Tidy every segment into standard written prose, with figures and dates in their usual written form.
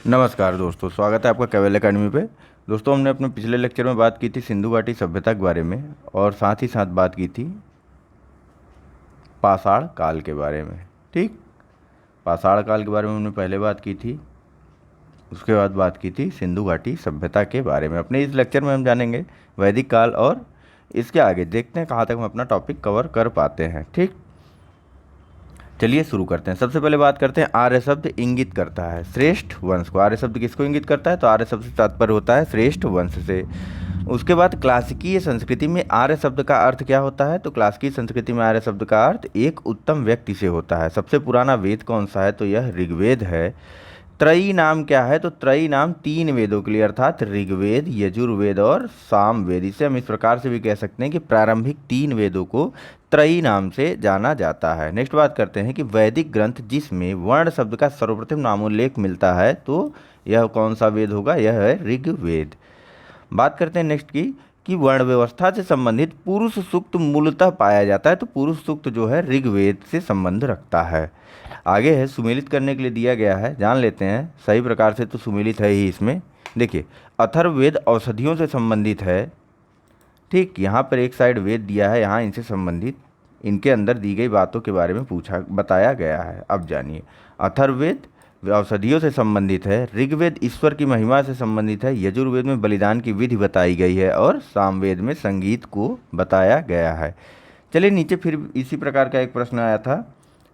नमस्कार दोस्तों, स्वागत है आपका कैवल एकेडमी पे। दोस्तों, हमने अपने पिछले लेक्चर में बात की थी सिंधु घाटी सभ्यता के बारे में और साथ ही साथ बात की थी पाषाण काल के बारे में। ठीक, पाषाण काल के बारे में हमने पहले बात की थी, उसके बाद बात की थी सिंधु घाटी सभ्यता के बारे में। अपने इस लेक्चर में हम जानेंगे वैदिक काल और इसके आगे देखते हैं कहाँ तक हम अपना टॉपिक कवर कर पाते हैं। ठीक, चलिए शुरू करते हैं। सबसे पहले बात करते हैं आर्य शब्द इंगित करता है श्रेष्ठ वंश को। आर्य शब्द किसको इंगित करता है? तो आर्य शब्द से तात्पर्य होता है श्रेष्ठ वंश से। उसके बाद क्लासिकीय संस्कृति में आर्य शब्द का अर्थ क्या होता है? तो क्लासिकीय संस्कृति में आर्य शब्द का अर्थ एक उत्तम व्यक्ति से होता है। सबसे पुराना वेद कौन सा है? तो यह ऋग्वेद है। त्रयी नाम क्या है? तो त्रयी नाम 3 वेदों के लिए अर्थात ऋग्वेद, यजुर्वेद और सामवेद। इसे हम इस प्रकार से भी कह सकते हैं कि प्रारंभिक 3 वेदों को त्रयी नाम से जाना जाता है। नेक्स्ट बात करते हैं कि वैदिक ग्रंथ जिसमें वर्ण शब्द का सर्वप्रथम नामोल्लेख मिलता है, तो यह कौन सा वेद होगा? यह है ऋग्वेद। बात करते हैं नेक्स्ट की कि वर्ण व्यवस्था से संबंधित पुरुष सूक्त मूलतः पाया जाता है। तो पुरुष सूक्त जो है ऋग्वेद से संबंध रखता है। आगे है सुमेलित करने के लिए दिया गया है, जान लेते हैं। सही प्रकार से तो सुमेलित है ही इसमें। देखिए, अथर्ववेद औषधियों से संबंधित है। ठीक, यहाँ पर एक साइड वेद दिया है, यहाँ इनसे संबंधित इनके अंदर दी गई बातों के बारे में बताया गया है। अब जानिए, अथर्ववेद औषधियों से संबंधित है, ऋग्वेद ईश्वर की महिमा से संबंधित है, यजुर्वेद में बलिदान की विधि बताई गई है और सामवेद में संगीत को बताया गया है। चलिए नीचे फिर इसी प्रकार का एक प्रश्न आया था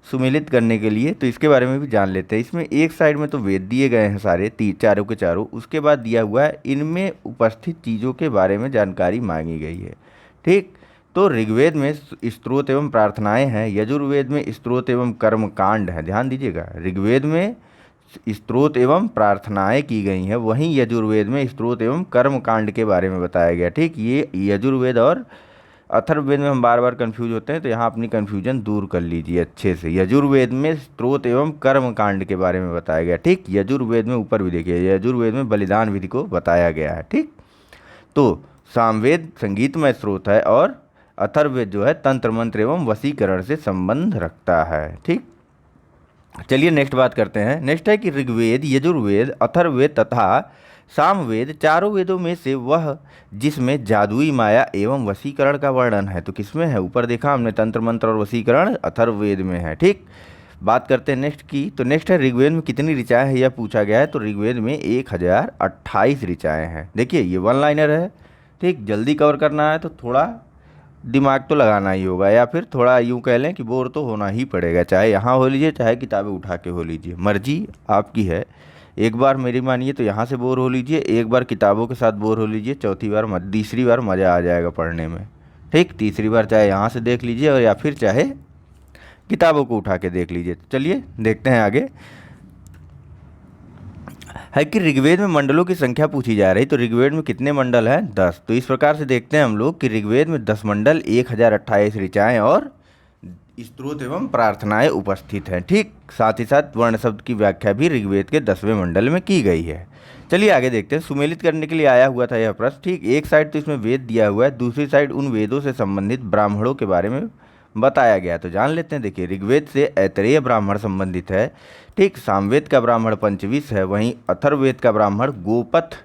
सुमेलित करने के लिए, तो इसके बारे में भी जान लेते हैं। इसमें एक साइड में तो वेद दिए गए हैं सारे चारों के चारों, उसके बाद दिया हुआ है इनमें उपस्थित चीज़ों के बारे में जानकारी मांगी गई है। ठीक, तो ऋग्वेद में स्तोत्र एवं प्रार्थनाएं हैं, यजुर्वेद में स्तोत्र एवं कर्म कांड है। ध्यान दीजिएगा, ऋग्वेद में स्तोत्र एवं प्रार्थनाएं की गई हैं, वहीं यजुर्वेद में स्तोत्र एवं कर्म कांड के बारे में बताया गया। ठीक, ये यजुर्वेद और अथर्ववेद में हम बार बार कंफ्यूज होते हैं, तो यहाँ अपनी कंफ्यूजन दूर कर लीजिए अच्छे से। यजुर्वेद में स्तोत्र एवं कर्म कांड के बारे में बताया गया। ठीक, यजुर्वेद में ऊपर भी देखिए, यजुर्वेद में बलिदान विधि को बताया गया है। ठीक, तो सामवेद संगीतमय स्रोत है और अथर्ववेद जो है तंत्र मंत्र एवं वशीकरण से संबंध रखता है। ठीक, चलिए नेक्स्ट बात करते हैं। नेक्स्ट है कि ऋग्वेद, यजुर्वेद, अथर्ववेद तथा सामवेद चारों वेदों में से वह जिसमें जादुई माया एवं वशीकरण का वर्णन है। तो किसमें है? ऊपर देखा हमने, तंत्र मंत्र और वशीकरण अथर्ववेद में है। ठीक, बात करते हैं नेक्स्ट की। तो नेक्स्ट है ऋग्वेद में कितनी ऋचाएँ हैं, यह पूछा गया है। तो ऋग्वेद में 1028 ऋचाएँ हैं। देखिए, ये वन लाइनर है। ठीक, जल्दी कवर करना है तो थोड़ा दिमाग तो लगाना ही होगा, या फिर थोड़ा यूँ कह लें कि बोर तो होना ही पड़ेगा, चाहे यहाँ हो लीजिए चाहे किताबें उठा के हो लीजिए, मर्जी आपकी है। एक बार मेरी मानिए तो यहाँ से बोर हो लीजिए, एक बार किताबों के साथ बोर हो लीजिए, चौथी बार तीसरी बार मज़ा आ जाएगा पढ़ने में। ठीक, तीसरी बार चाहे यहाँ से देख लीजिए और या फिर चाहे किताबों को उठा के देख लीजिए। चलिए देखते हैं आगे। है कि ऋग्वेद में मंडलों की संख्या पूछी जा रही। तो ऋग्वेद में कितने मंडल हैं? 10। तो इस प्रकार से देखते हैं हम लोग कि ऋग्वेद में 10 मंडल, 1028 ऋचाएँ और स्तोत्र एवं प्रार्थनाएं उपस्थित हैं। ठीक, साथ ही साथ वर्ण शब्द की व्याख्या भी ऋग्वेद के 10वें मंडल में की गई है। चलिए आगे देखते हैं। सुमेलित करने के लिए आया हुआ था यह प्रश्न। ठीक, एक साइड तो इसमें वेद दिया हुआ है, दूसरी साइड उन वेदों से संबंधित ब्राह्मणों के बारे में बताया गया। तो जान लेते हैं। देखिए, ऋग्वेद से ऐतरेय ब्राह्मण संबंधित है। ठीक, सामवेद का ब्राह्मण पंचविश है, वहीं अथर्ववेद का ब्राह्मण गोपथ।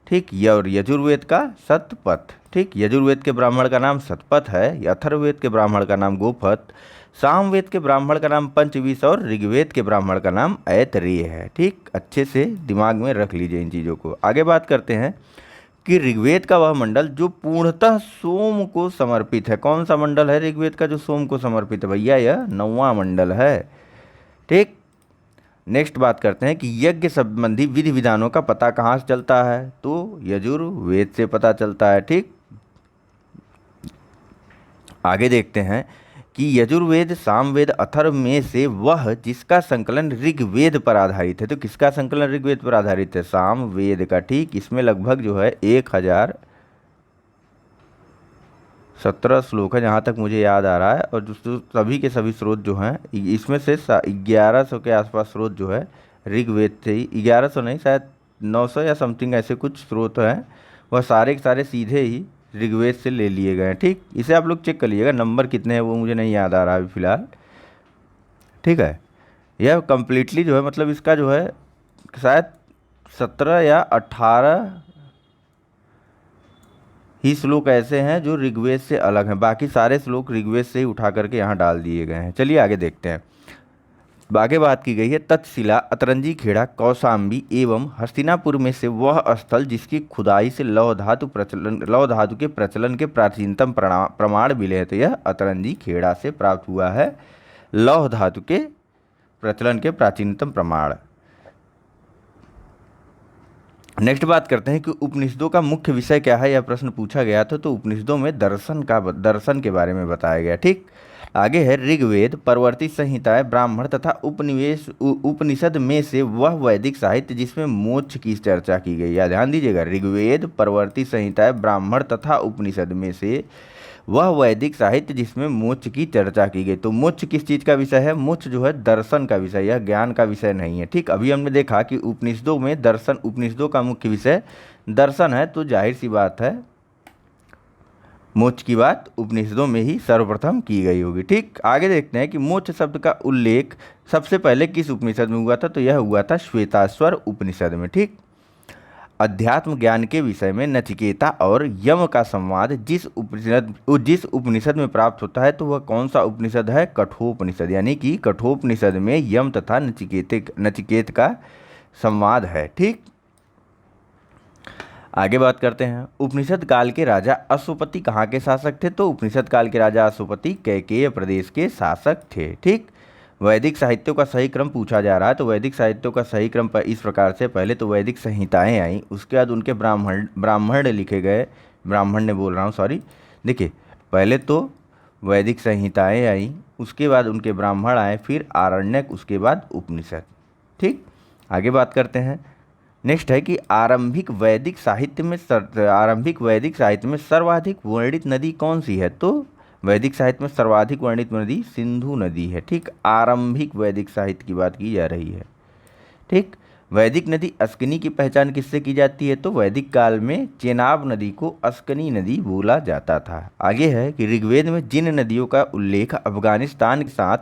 ठीक, और यजुर्वेद का सतपथ। ठीक, यजुर्वेद के ब्राह्मण का नाम सतपथ है, अथर्ववेद के ब्राह्मण का नाम गोपथ, सामवेद के ब्राह्मण का नाम पंचविश और ऋग्वेद के ब्राह्मण का नाम ऐतरेय है। ठीक, अच्छे से दिमाग में रख लीजिए इन चीज़ों को। आगे बात करते हैं कि ऋग्वेद का वह मंडल जो पूर्णतः सोम को समर्पित है। कौन सा मंडल है ऋग्वेद का जो सोम को समर्पित है? भैया यह 9वां मंडल है। ठीक, नेक्स्ट बात करते हैं कि यज्ञ संबंधी विधि विधानों का पता कहाँ से चलता है? तो यजुर्वेद से पता चलता है। ठीक, आगे देखते हैं कि यजुर्वेद, सामवेद, अथर्व में से वह जिसका संकलन ऋग्वेद पर आधारित है। तो किसका संकलन ऋग्वेद पर आधारित है? सामवेद का। ठीक, इसमें लगभग जो है 1017 श्लोक है जहाँ तक मुझे याद आ रहा है, और जो सभी के सभी स्रोत जो हैं इसमें से 1100 के आसपास स्रोत जो है ऋग्वेद से ही, 1100 नहीं शायद 900 या समथिंग ऐसे कुछ स्रोत हैं, वह सारे के सारे सीधे ही ऋग्वेद से ले लिए गए हैं। ठीक, इसे आप लोग चेक कर लीजिएगा, नंबर कितने हैं वो मुझे नहीं याद आ रहा अभी फ़िलहाल। ठीक है, यह कम्प्लीटली जो है मतलब इसका जो है शायद 17 या 18 ही श्लोक ऐसे हैं जो ऋग्वेद से अलग हैं, बाकी सारे श्लोक ऋग्वेद से ही उठा करके यहाँ डाल दिए गए हैं। चलिए आगे देखते हैं। आगे बात की गई है, तक्षशिला, अतरंजी खेड़ा, कौशाम्बी एवं हस्तिनापुर में से वह स्थल जिसकी खुदाई से लौह धातु के प्रचलन के प्राचीनतम प्रमाण मिले हैं। तो यह अतरंजी खेड़ा से प्राप्त हुआ है लौह धातु के प्रचलन के प्राचीनतम प्रमाण। नेक्स्ट बात करते हैं कि उपनिषदों का मुख्य विषय क्या है, यह प्रश्न पूछा गया था। तो उपनिषदों में दर्शन के बारे में बताया गया। ठीक, आगे है ऋग्वेद, परवर्ती संहिताएं, ब्राह्मण तथा उपनिषद में से वह वैदिक साहित्य जिसमें मोक्ष की चर्चा की गई है। ध्यान दीजिएगा, ऋग्वेद, परवर्ती संहिताएं, ब्राह्मण तथा उपनिषद में से वह वैदिक साहित्य जिसमें मोक्ष की चर्चा की गई। तो मोक्ष किस चीज़ का विषय है? मोक्ष जो है दर्शन का विषय, यह ज्ञान का विषय नहीं है। ठीक, अभी हमने देखा कि उपनिषदों में दर्शन, उपनिषदों का मुख्य विषय दर्शन है, तो जाहिर सी बात है मोक्ष की बात उपनिषदों में ही सर्वप्रथम की गई होगी। ठीक, आगे देखते हैं कि मोक्ष शब्द का उल्लेख सबसे पहले किस उपनिषद में हुआ था। तो यह हुआ था श्वेताश्वर उपनिषद में। ठीक, अध्यात्म ज्ञान के विषय में नचिकेता और यम का संवाद जिस उपनिषद में प्राप्त होता है, तो वह कौन सा उपनिषद है? कठोपनिषद। यानी कि कठोपनिषद में यम तथा नचिकेत का संवाद है। ठीक, आगे बात करते हैं, उपनिषद काल के राजा अश्वपति कहाँ के शासक थे? तो उपनिषद काल के राजा अश्वपति कैकेय प्रदेश के शासक थे। ठीक, वैदिक साहित्यों का सही क्रम पूछा जा रहा है। तो वैदिक साहित्यों का सही क्रम पर इस प्रकार से, पहले तो वैदिक संहिताएं आई, उसके बाद उनके ब्राह्मण लिखे गए, देखिए पहले तो वैदिक संहिताएं आई, उसके बाद उनके ब्राह्मण आए, फिर आरण्यक, उसके बाद उपनिषद। ठीक, आगे बात करते हैं। नेक्स्ट है कि आरंभिक वैदिक साहित्य में सर्वाधिक वर्णित नदी कौन सी है? तो वैदिक साहित्य में सर्वाधिक वर्णित नदी सिंधु नदी है। ठीक, आरंभिक वैदिक साहित्य की बात की जा रही है। ठीक, वैदिक नदी अस्कनी की पहचान किससे की जाती है? तो वैदिक काल में चेनाब नदी को अस्कनी नदी बोला जाता था। आगे है कि ऋग्वेद में जिन नदियों का उल्लेख अफगानिस्तान के साथ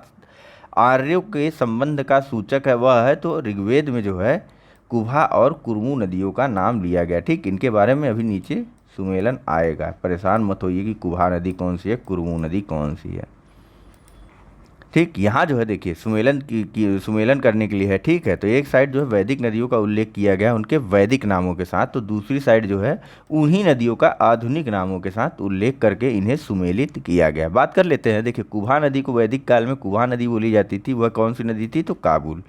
आर्यों के संबंध का सूचक है वह है, तो ऋग्वेद में जो है कुभा और कुर्मू नदियों का नाम लिया गया। ठीक, इनके बारे में अभी नीचे सुमेलन आएगा, परेशान मत होइए कि कुभा नदी कौन सी है, कुर्मू नदी कौन सी है। ठीक, यहाँ जो है देखिए सुमेलन करने के लिए है। ठीक है, तो एक साइड जो है वैदिक नदियों का उल्लेख किया गया उनके वैदिक नामों के साथ, तो दूसरी साइड जो है उन्हीं नदियों का आधुनिक नामों के साथ उल्लेख करके इन्हें सुमेलित किया गया। बात कर लेते हैं। देखिए, कुभा नदी को वैदिक काल में कुभा नदी बोली जाती थी, वह कौन सी नदी थी? तो काबुल।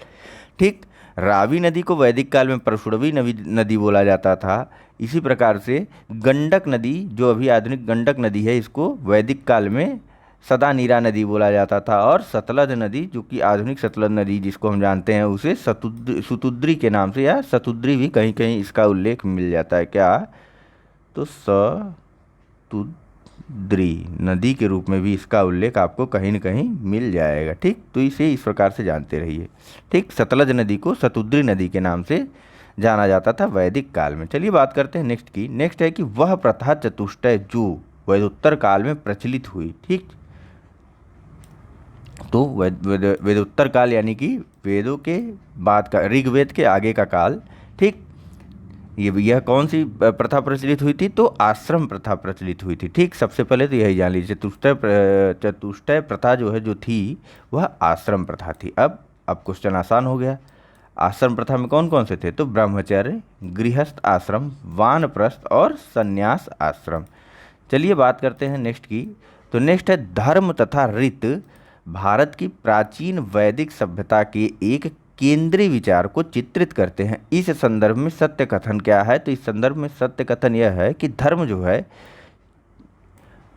ठीक, रावी नदी को वैदिक काल में परशुरवी नदी बोला जाता था। इसी प्रकार से गंडक नदी, जो अभी आधुनिक गंडक नदी है, इसको वैदिक काल में सदानीरा नदी बोला जाता था। और सतलज नदी, जो कि आधुनिक सतलज नदी जिसको हम जानते हैं, उसे सतुद्री के नाम से, या सतुद्री भी कहीं कहीं इसका उल्लेख मिल जाता है। क्या? तो सतुद्री नदी के रूप में भी इसका उल्लेख आपको कहीं न कहीं मिल जाएगा। ठीक, तो इसे इस प्रकार से जानते रहिए। ठीक, सतलज नदी को सतुद्री नदी के नाम से जाना जाता था वैदिक काल में। चलिए बात करते हैं नेक्स्ट की। नेक्स्ट है कि वह प्रथा चतुष्टय जो वेदोत्तर काल में प्रचलित हुई। ठीक, तो वेदोत्तर काल यानी कि वेदों के बाद का, ऋग्वेद के आगे का काल। ठीक, यह कौन सी प्रथा प्रचलित हुई थी? तो आश्रम प्रथा प्रचलित हुई थी। ठीक, सबसे पहले तो यही जान लीजिए, चतुष्टय प्रथा जो थी वह आश्रम प्रथा थी। अब क्वेश्चन आसान हो गया। आश्रम प्रथा में कौन कौन से थे? तो ब्रह्मचर्य, गृहस्थ आश्रम, वानप्रस्थ और संन्यास आश्रम। चलिए बात करते हैं नेक्स्ट की। तो नेक्स्ट है धर्म तथा रीत भारत की प्राचीन वैदिक सभ्यता के एक केंद्रीय विचार को चित्रित करते हैं। इस संदर्भ में सत्य कथन क्या है? तो इस संदर्भ में सत्य कथन यह है कि धर्म जो है,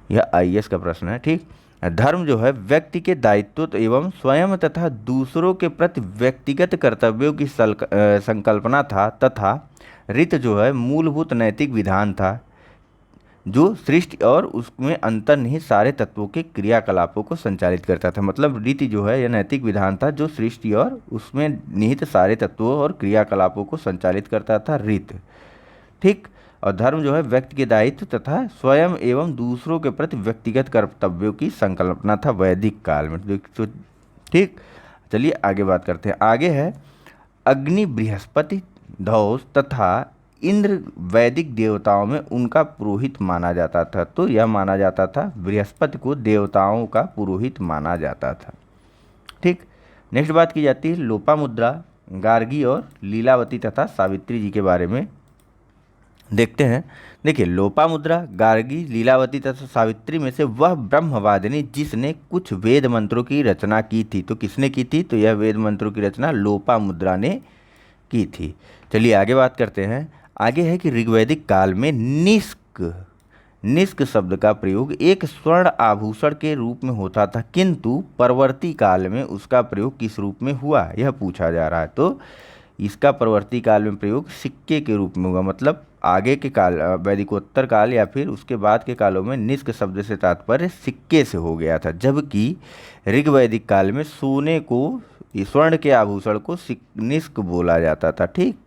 यह आईएएस का प्रश्न है। ठीक, धर्म जो है व्यक्ति के दायित्व एवं स्वयं तथा दूसरों के प्रति व्यक्तिगत कर्तव्यों की संकल्पना था, तथा रीत जो है मूलभूत नैतिक विधान था जो सृष्टि और उसमें अंतर्निहित सारे तत्वों के क्रियाकलापों को संचालित करता था। मतलब रीति जो है यह नैतिक विधान था जो सृष्टि और उसमें निहित सारे तत्वों और क्रियाकलापों को संचालित करता था, रीत। ठीक, और धर्म जो है व्यक्ति के दायित्व तथा स्वयं एवं दूसरों के प्रति व्यक्तिगत कर्तव्यों की संकल्पना था वैदिक काल में। तो ठीक, चलिए आगे बात करते हैं। आगे है अग्नि बृहस्पति धौस तथा इंद्र वैदिक देवताओं में उनका पुरोहित माना जाता था। तो यह माना जाता था, बृहस्पति को देवताओं का पुरोहित माना जाता था। ठीक। नेक्स्ट बात की जाती है लोपामुद्रा, गार्गी और लीलावती तथा सावित्री जी के बारे में देखते हैं। देखिए, लोपामुद्रा, गार्गी, लीलावती तथा सावित्री में से वह ब्रह्मवादिनी जिसने कुछ वेद मंत्रों की रचना की थी। तो किसने की थी? तो यह वेद मंत्रों की रचना लोपामुद्रा ने की थी। चलिए आगे बात करते हैं। आगे है कि ऋग्वैदिक काल में निष्क शब्द का प्रयोग एक स्वर्ण आभूषण के रूप में होता था, किंतु परवर्ती काल में उसका प्रयोग किस रूप में हुआ, यह पूछा जा रहा है। तो इसका परवर्ती काल में प्रयोग सिक्के के रूप में हुआ। मतलब आगे के काल, वैदिकोत्तर काल या फिर उसके बाद के कालों में निष्क शब्द से तात्पर्य सिक्के से हो गया था, जबकि ऋग्वैदिक काल में सोने को, स्वर्ण के आभूषण को निष्क बोला जाता था। ठीक।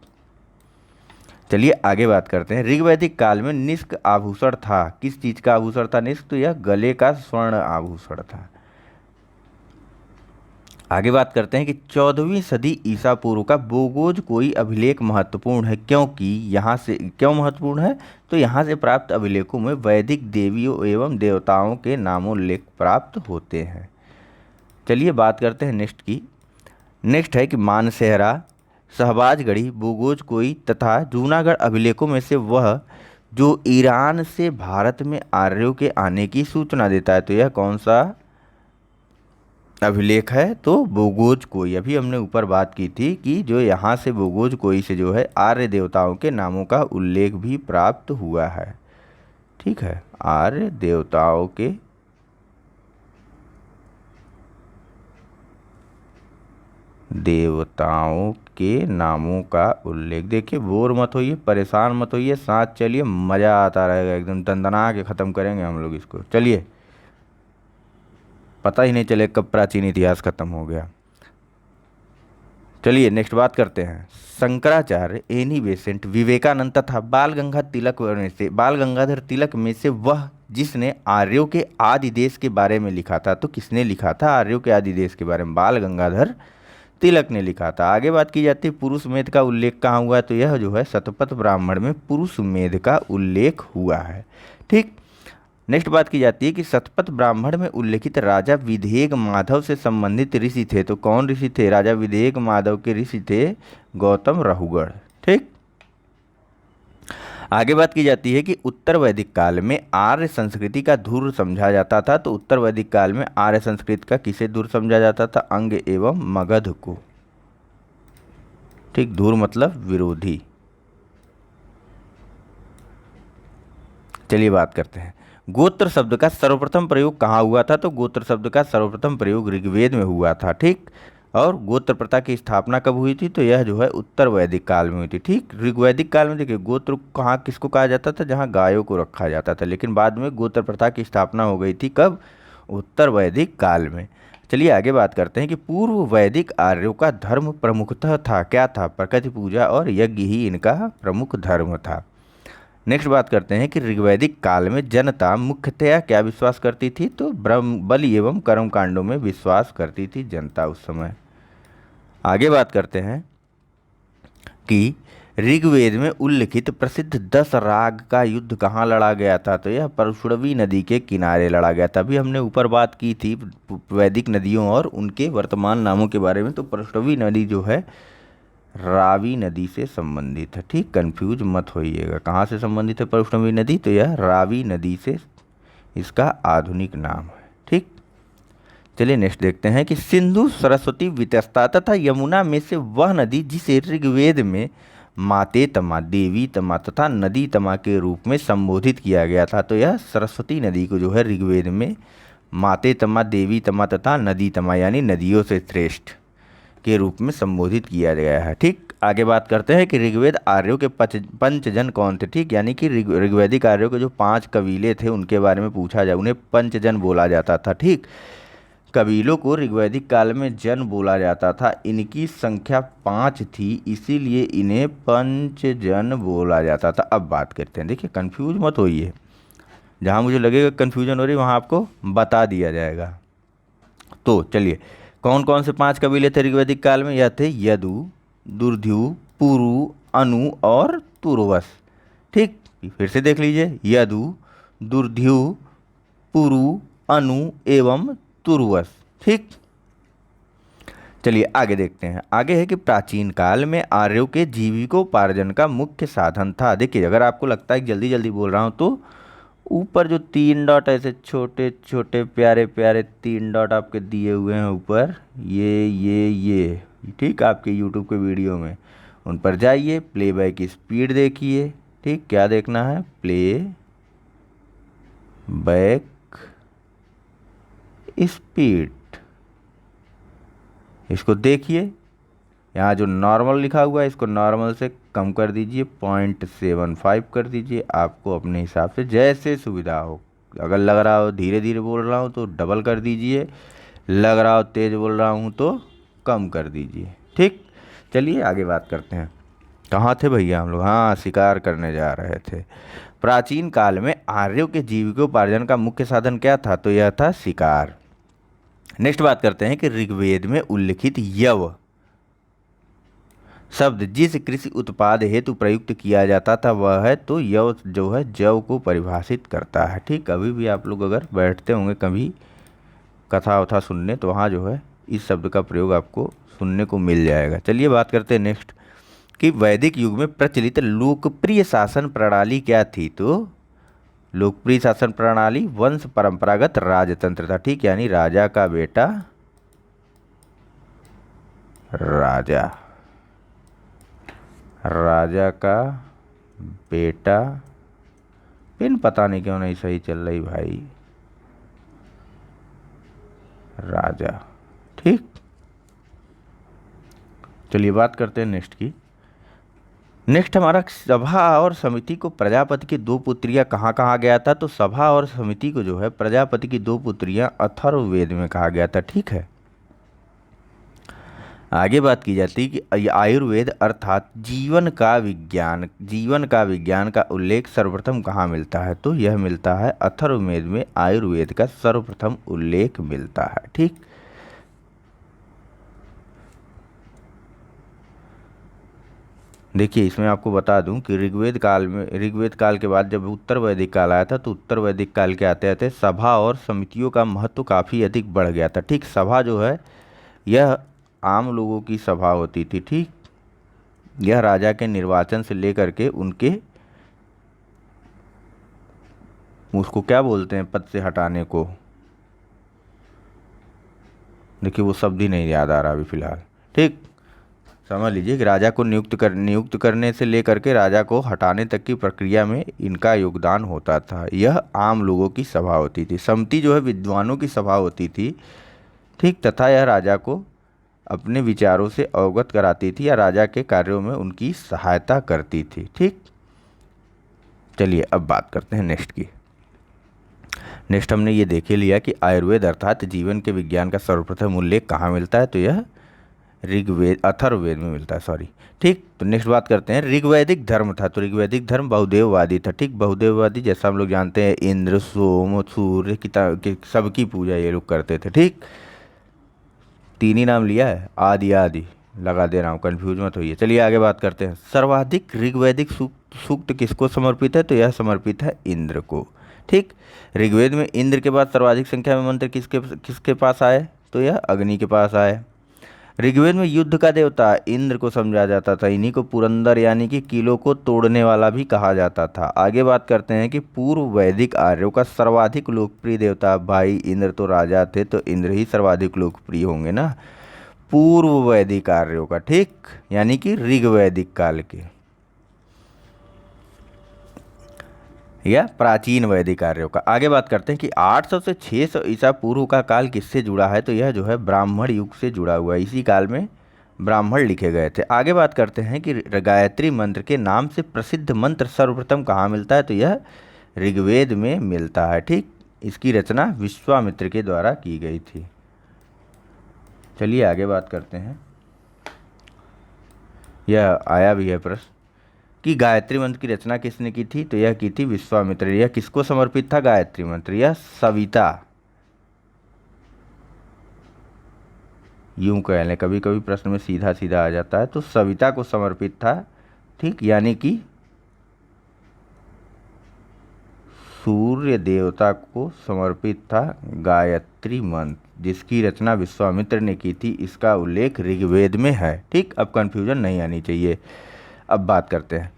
चलिए आगे बात करते हैं। ऋग्वैदिक काल में निष्क आभूषण था। किस चीज का आभूषण था निष्क? तो यह गले का स्वर्ण आभूषण था। आगे बात करते हैं कि 14वीं सदी ईसा पूर्व का बोगोज कोई अभिलेख महत्वपूर्ण है, क्योंकि यहाँ से क्यों महत्वपूर्ण है? तो यहाँ से प्राप्त अभिलेखों में वैदिक देवियों एवं देवताओं के नामोल्लेख प्राप्त होते हैं। चलिए बात करते हैं नेक्स्ट की। नेक्स्ट है कि मानसेहरा, शहबाजगढ़ी, बोगोज कोई तथा जूनागढ़ अभिलेखों में से वह जो ईरान से भारत में आर्यों के आने की सूचना देता है। तो यह कौन सा अभिलेख है? तो बोगोज कोई। अभी हमने ऊपर बात की थी कि जो यहाँ से बोगोज कोई से जो है आर्य देवताओं के नामों का उल्लेख भी प्राप्त हुआ है। ठीक है, आर्य देवताओं के नामों का उल्लेख। देखिए, बोर मत होइए, परेशान मत होइए, साथ चलिए, मज़ा आता रहेगा, एकदम दंदना के ख़त्म करेंगे हम लोग इसको। चलिए, पता ही नहीं चले कब प्राचीन इतिहास खत्म हो गया। चलिए नेक्स्ट बात करते हैं। शंकराचार्य, एनी बेसेंट, विवेकानंद तथा बाल गंगाधर तिलक में से वह जिसने आर्यों के आदि देश के बारे में लिखा था। तो किसने लिखा था आर्यों के आदि देश के बारे में? बाल गंगाधर तिलक ने लिखा था। आगे बात की जाती है पुरुष मेध का उल्लेख कहाँ हुआ है? तो यह जो है शतपथ ब्राह्मण में पुरुष मेध का उल्लेख हुआ है। ठीक। नेक्स्ट बात की जाती है कि शतपथ ब्राह्मण में उल्लेखित राजा विधेय माधव से संबंधित ऋषि थे। तो कौन ऋषि थे? राजा विधेय माधव के ऋषि थे गौतम रहुगढ़। ठीक। आगे बात की जाती है कि उत्तर वैदिक काल में आर्य संस्कृति का धुर समझा जाता था। तो उत्तर वैदिक काल में आर्य संस्कृति का किसे धुर समझा जाता था? अंग एवं मगध को। ठीक, धुर मतलब विरोधी। चलिए बात करते हैं गोत्र शब्द का सर्वप्रथम प्रयोग कहाँ हुआ था? तो गोत्र शब्द का सर्वप्रथम प्रयोग ऋग्वेद में हुआ था। ठीक। और गोत्र प्रथा की स्थापना कब हुई थी? तो यह जो है उत्तर वैदिक काल में हुई थी। ठीक। ऋग्वैदिक काल में देखिए गोत्र कहाँ किसको कहा जाता था? जहाँ गायों को रखा जाता था, लेकिन बाद में गोत्र प्रथा की स्थापना हो गई थी। कब? उत्तर वैदिक काल में। चलिए आगे बात करते हैं कि पूर्व वैदिक आर्यों का धर्म प्रमुखतः था, क्या था? प्रकृति पूजा और यज्ञ ही इनका प्रमुख धर्म था। नेक्स्ट बात करते हैं कि ऋग्वैदिक काल में जनता मुख्यतया क्या विश्वास करती थी? तो ब्रह्म बलि एवं कर्म कांडों में विश्वास करती थी जनता उस समय। आगे बात करते हैं कि ऋग्वेद में उल्लिखित प्रसिद्ध 10 राग का युद्ध कहाँ लड़ा गया था? तो यह परशुरवी नदी के किनारे लड़ा गया था। अभी हमने ऊपर बात की थी वैदिक नदियों और उनके वर्तमान नामों के बारे में। तो परशुरवी नदी जो है रावी नदी से संबंधित है। ठीक, कंफ्यूज मत होइएगा, कहाँ से संबंधित है परशुरवी नदी? तो यह रावी नदी से इसका आधुनिक नाम है। ठीक। चलिए नेक्स्ट देखते हैं कि सिंधु, सरस्वती, वितस्ता तथा यमुना में से वह नदी जिसे ऋग्वेद में माते तमा, देवी तमा तथा नदी तमा के रूप में संबोधित किया गया था। तो यह सरस्वती नदी को जो है ऋग्वेद में माते तमा, देवी तमा तथा नदी तमा यानी नदियों से श्रेष्ठ के रूप में संबोधित किया गया है। ठीक। आगे बात करते हैं कि ऋग्वेद आर्यों के पंचजन कौन थे? ठीक, यानी कि ऋग्वैदिक आर्यों के जो 5 कबीले थे उनके बारे में पूछा जाए, उन्हें पंचजन बोला जाता था। ठीक, कबीलों को ऋग्वैदिक काल में जन बोला जाता था। इनकी संख्या 5 थी, इसीलिए इन्हें पंचजन बोला जाता था। अब बात करते हैं, देखिए कंफ्यूज मत होइए, जहाँ मुझे लगेगा कन्फ्यूजन हो रही वहाँ आपको बता दिया जाएगा। तो चलिए, कौन कौन से 5 कबीले थे ऋग्वैदिक काल में? यह थे यदु, दुर्ध्यु, पुरु, अनु और तुर्वस। ठीक, फिर से देख लीजिए, यदु, दुर्ध्यु, पुरु, अनु एवं तुर्वस। ठीक, चलिए आगे देखते हैं। आगे है कि प्राचीन काल में आर्यों के जीविकोपार्जन का मुख्य साधन था। देखिए, अगर आपको लगता है कि जल्दी जल्दी बोल रहा हूँ तो ऊपर जो 3 डॉट ऐसे छोटे छोटे प्यारे प्यारे 3 डॉट आपके दिए हुए हैं ऊपर, ये ठीक, आपके यूट्यूब के वीडियो में उन पर जाइए, प्लेबैक की स्पीड देखिए। ठीक, क्या देखना है? प्ले बैक स्पीड, इसको देखिए। यहाँ जो नॉर्मल लिखा हुआ है इसको नॉर्मल से कम कर दीजिए, 0.75 कर दीजिए, आपको अपने हिसाब से जैसे सुविधा हो। अगर लग रहा हो धीरे धीरे बोल रहा हूँ तो डबल कर दीजिए, लग रहा हो तेज़ बोल रहा हूँ तो कम कर दीजिए। ठीक, चलिए आगे बात करते हैं। कहाँ थे भैया हम लोग? हाँ, शिकार करने जा रहे थे। प्राचीन काल में आर्यों के जीविकोपार्जन का मुख्य साधन क्या था? तो यह था शिकार। नेक्स्ट बात करते हैं कि ऋग्वेद में उल्लिखित यव शब्द जिस कृषि उत्पाद हेतु प्रयुक्त किया जाता था वह है, तो यव जो है जव को परिभाषित करता है। ठीक, अभी भी आप लोग अगर बैठते होंगे कभी कथा वथा सुनने तो वहाँ जो है इस शब्द का प्रयोग आपको सुनने को मिल जाएगा। चलिए बात करते हैं नेक्स्ट कि वैदिक युग में प्रचलित लोकप्रिय शासन प्रणाली क्या थी? तो लोकप्रिय शासन प्रणाली वंश परंपरागत राजतंत्र था। ठीक, यानी राजा का बेटा राजा, राजा का बेटा, पिन पता नहीं क्यों नहीं सही चल रही भाई, राजा। ठीक, चलिए बात करते हैं नेक्स्ट की। नेक्स्ट हमारा सभा और समिति को प्रजापति की 2 पुत्रियां कहाँ कहा गया था? तो सभा और समिति को जो है प्रजापति की 2 पुत्रियां अथर्ववेद में कहा गया था। ठीक है, आगे बात की जाती है कि आयुर्वेद अर्थात जीवन का विज्ञान का उल्लेख सर्वप्रथम कहाँ मिलता है? तो यह मिलता है अथर्ववेद में, आयुर्वेद का सर्वप्रथम उल्लेख मिलता है। ठीक, देखिए इसमें आपको बता दूं कि ऋग्वेद काल के बाद जब उत्तर वैदिक काल आया था तो उत्तर वैदिक काल के आते आते सभा और समितियों का महत्व काफ़ी अधिक बढ़ गया था। ठीक, सभा जो है यह आम लोगों की सभा होती थी। ठीक, यह राजा के निर्वाचन से लेकर के उनके उसको क्या बोलते हैं, पद से हटाने को, देखिए वो शब्द ही नहीं याद आ रहा अभी फिलहाल। ठीक, समझ लीजिए कि राजा को नियुक्त करने से लेकर के राजा को हटाने तक की प्रक्रिया में इनका योगदान होता था। यह आम लोगों की सभा होती थी। समिति जो है विद्वानों की सभा होती थी। ठीक, तथा यह राजा को अपने विचारों से अवगत कराती थी या राजा के कार्यों में उनकी सहायता करती थी। ठीक, चलिए अब बात करते हैं नेक्स्ट की। नेक्स्ट हमने ये देख ही लिया कि आयुर्वेद अर्थात जीवन के विज्ञान का सर्वप्रथम उल्लेख कहाँ मिलता है? तो यह अथर्ववेद में मिलता है, सॉरी। ठीक, तो नेक्स्ट बात करते हैं ऋग्वैदिक धर्म था। तो ऋग्वैदिक धर्म बहुदेववादी था। ठीक, बहुदेववादी जैसा हम लोग जानते हैं इंद्र, सोम, सूर्य की सबकी पूजा ये लोग करते थे। ठीक, 3 ही नाम लिया है, आदि आदि लगा दे रहा हूँ, कन्फ्यूज मत होइए। चलिए आगे बात करते हैं। सर्वाधिक ऋग्वैदिक सूक्त किसको समर्पित है? तो यह समर्पित है इंद्र को। ठीक, ऋग्वेद में इंद्र के बाद सर्वाधिक संख्या में मंत्र किसके पास आए? तो यह अग्नि के पास आए। ऋग्वेद में युद्ध का देवता इंद्र को समझा जाता था। इन्हीं को पुरंदर यानी कि किलों को तोड़ने वाला भी कहा जाता था। आगे बात करते हैं कि पूर्व वैदिक आर्यों का सर्वाधिक लोकप्रिय देवता, भाई इंद्र तो राजा थे तो इंद्र ही सर्वाधिक लोकप्रिय होंगे ना, पूर्व वैदिक आर्यों का। ठीक, यानी कि ऋग्वैदिक काल के या प्राचीन वैदिक आर्यों का। आगे बात करते हैं कि 800 से 600 ईसा पूर्व का काल किससे जुड़ा है? तो यह जो है ब्राह्मण युग से जुड़ा हुआ है। इसी काल में ब्राह्मण लिखे गए थे। आगे बात करते हैं कि गायत्री मंत्र के नाम से प्रसिद्ध मंत्र सर्वप्रथम कहाँ मिलता है? तो यह ऋग्वेद में मिलता है। ठीक, इसकी रचना विश्वामित्र के द्वारा की गई थी। चलिए आगे बात करते हैं। यह आया भी है प्रश्न कि गायत्री मंत्र की रचना किसने की थी? तो यह की थी विश्वामित्र। यह किसको समर्पित था गायत्री मंत्र? यह सविता, यूं कह लें, कभी कभी प्रश्न में सीधा सीधा आ जाता है, तो सविता को समर्पित था। ठीक, यानी कि सूर्य देवता को समर्पित था गायत्री मंत्र, जिसकी रचना विश्वामित्र ने की थी। इसका उल्लेख ऋग्वेद में है। ठीक, अब कंफ्यूजन नहीं आनी चाहिए। अब बात करते हैं।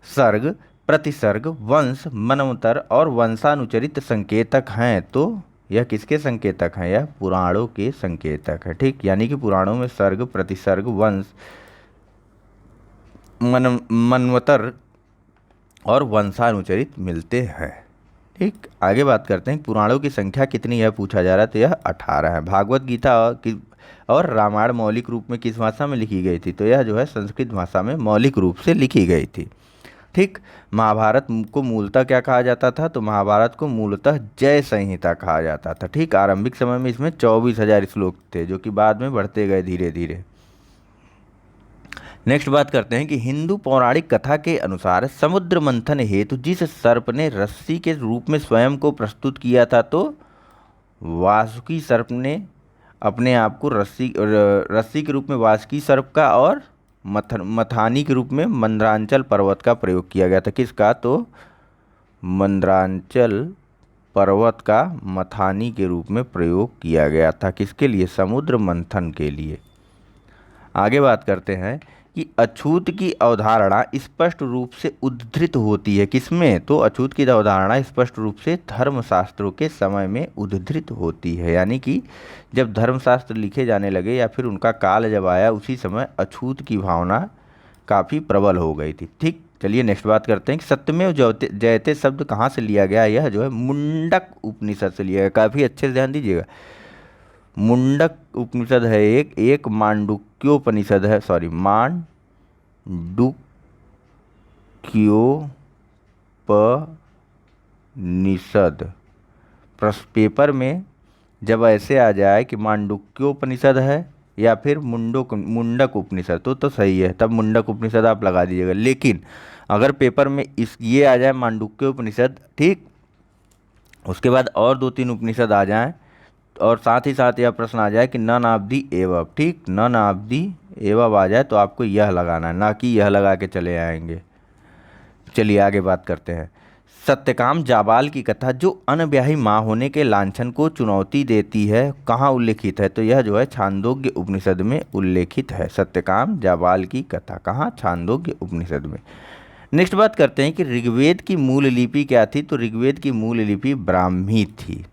सर्ग, प्रतिसर्ग, वंश, मनवंतर और वंशानुचरित संकेतक हैं, तो यह किसके संकेतक हैं? यह पुराणों के संकेतक है। ठीक, यानी कि पुराणों में सर्ग, प्रतिसर्ग, वंश, मनवंतर और वंशानुचरित मिलते हैं। ठीक, आगे बात करते हैं पुराणों की संख्या कितनी है पूछा जा रहा है, तो यह 18 है। भागवत गीता और रामायण मौलिक रूप में किस भाषा में लिखी गई थी? तो यह जो है संस्कृत भाषा में मौलिक रूप से लिखी गई थी। ठीक, महाभारत को मूलतः क्या कहा जाता था? तो महाभारत को मूलतः जय संहिता कहा जाता था। ठीक, आरंभिक समय में इसमें 24,000 श्लोक थे, जो कि बाद में बढ़ते गए धीरे धीरे। नेक्स्ट बात करते हैं कि हिंदू पौराणिक कथा के अनुसार समुद्र मंथन हेतु जिस सर्प ने रस्सी के रूप में स्वयं को प्रस्तुत किया था, तो वासुकी सर्प ने अपने आप को रस्सी के रूप में वासुकी सर्प का और मथानी के रूप में मंदरांचल पर्वत का प्रयोग किया गया था। किसका? तो मंदरांचल पर्वत का मथानी के रूप में प्रयोग किया गया था। किसके लिए? समुद्र मंथन के लिए। आगे बात करते हैं कि अछूत की अवधारणा स्पष्ट रूप से उद्धृत होती है। किसमें? तो अछूत की अवधारणा स्पष्ट रूप से धर्मशास्त्रों के समय में उद्धृत होती है, यानी कि जब धर्मशास्त्र लिखे जाने लगे या फिर उनका काल जब आया, उसी समय अछूत की भावना काफ़ी प्रबल हो गई थी। ठीक, चलिए नेक्स्ट बात करते हैं कि सत्यमेव जयते शब्द कहाँ से लिया गया? यह जो है मुंडक उपनिषद से लिया गया। काफ़ी अच्छे से ध्यान दीजिएगा। मुंडक उपनिषद है एक मांडुक्योपनिषद है, सॉरी मांडुक्योपनिषद। पेपर में जब ऐसे आ जाए कि मांडुक्योपनिषद है या फिर मुंडक उपनिषद तो सही है, तब मुंडक उपनिषद आप लगा दीजिएगा। लेकिन अगर पेपर में ये आ जाए मांडुक्योपनिषद, ठीक, उसके बाद और 2-3 उपनिषद आ जाएं और साथ ही साथ यह प्रश्न आ जाए कि नन ऑफ दी एवब, ठीक, नन ऑफ दी एवब आ जाए, तो आपको यह लगाना है, ना कि यह लगा के चले आएंगे। चलिए आगे बात करते हैं। सत्यकाम जाबाल की कथा जो अनब्याही माँ होने के लांछन को चुनौती देती है, कहाँ उल्लेखित है? तो यह जो है छांदोग्य उपनिषद में उल्लेखित है। सत्यकाम जाबाल की कथा कहाँ? छांदोग्य उपनिषद में। नेक्स्ट बात करते हैं कि ऋग्वेद की मूल लिपि क्या थी? तो ऋग्वेद की मूल लिपि ब्राह्मी थी।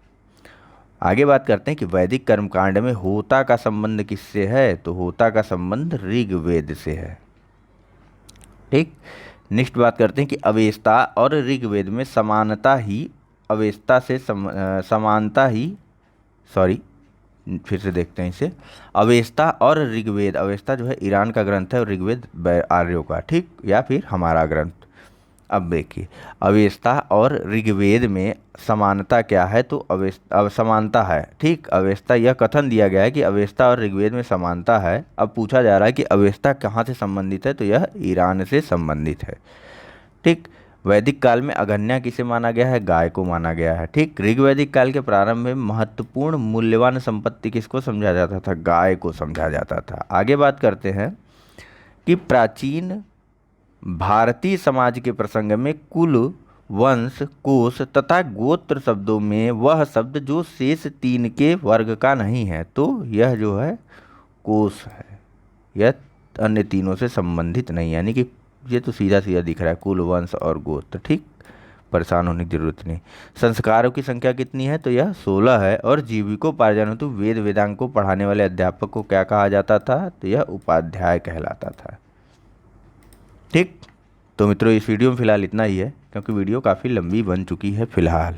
आगे बात करते हैं कि वैदिक कर्मकांड में होता का संबंध किससे है? तो होता का संबंध ऋग्वेद से है। ठीक, नेक्स्ट बात करते हैं कि अवेस्ता और ऋग्वेद में समानता ही फिर से देखते हैं इसे। अवेस्ता और ऋग्वेद, अवेस्ता जो है ईरान का ग्रंथ है और ऋग्वेद आर्यों का, ठीक, या फिर हमारा ग्रंथ। अब देखिए, अवेस्ता और ऋग्वेद में समानता क्या है? तो समानता है। ठीक, अवेस्ता, यह कथन दिया गया है कि अवेस्ता और ऋग्वेद में समानता है। अब पूछा जा रहा है कि अवेस्ता कहाँ से संबंधित है? तो यह ईरान से संबंधित है। ठीक, वैदिक काल में अगन्या किसे माना गया है? गाय को माना गया है। ठीक, ऋग्वैदिक काल के प्रारंभ में महत्वपूर्ण मूल्यवान संपत्ति किसको समझा जाता था? गाय को समझा जाता था। आगे बात करते हैं कि प्राचीन भारतीय समाज के प्रसंग में कुल, वंश, कोश तथा गोत्र शब्दों में वह शब्द जो शेष 3 के वर्ग का नहीं है, तो यह जो है कोश है, यह अन्य तीनों से संबंधित नहीं, यानी कि ये तो सीधा सीधा दिख रहा है, कुल, वंश और गोत्र। ठीक, परेशान होने की जरूरत नहीं। संस्कारों की संख्या कितनी है? तो यह 16 है। और जीविकोपार्जन हेतु वेद वेदांग को पढ़ाने वाले अध्यापक को क्या कहा जाता था? तो यह उपाध्याय कहलाता था। ठीक, तो मित्रों इस वीडियो में फ़िलहाल इतना ही है, क्योंकि वीडियो काफ़ी लंबी बन चुकी है फ़िलहाल।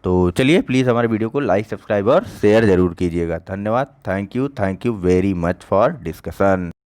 तो चलिए प्लीज़ हमारे वीडियो को लाइक, सब्सक्राइब और शेयर ज़रूर कीजिएगा। धन्यवाद। Thank you very much for discussion.